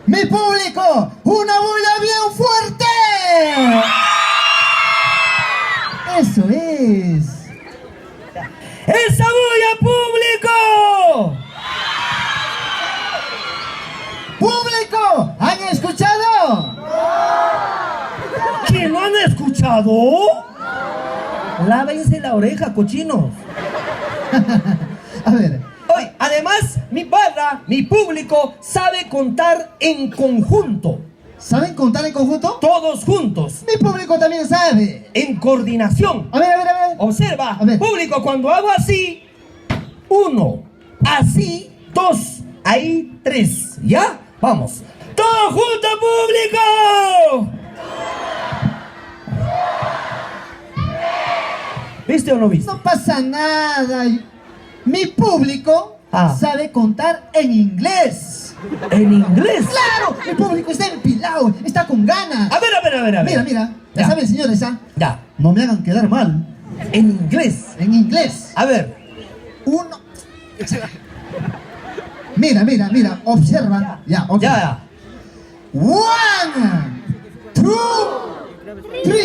Mi público, una bulla bien fuerte. Eso es. ¡Esa bulla, público! ¡Público! ¿Han escuchado? ¿Que no han escuchado? Lávense la oreja, cochinos. A ver, Hoy, además, mi barra, mi público, sabe contar en conjunto. ¿saben contar en conjunto? Todos juntos. Mi público también sabe. En coordinación. A ver, a ver, a ver. Observa, A ver. público, cuando hago así, 1, así, 2, ahí 3, ¿ya? Vamos. ¡Todo junto, público! ¿Viste o no viste? No pasa nada. Mi público Ah. sabe contar en inglés. ¿En inglés? ¡Claro! Mi público está empilado, está con ganas. A ver. Mira, mira. Ya Ya. saben, señores, ¿ah? Ya. No me hagan quedar mal. En inglés. En inglés. A ver. Uno. Mira, mira, mira. Observa. Ya, observa. Ya. 1, 2, 3.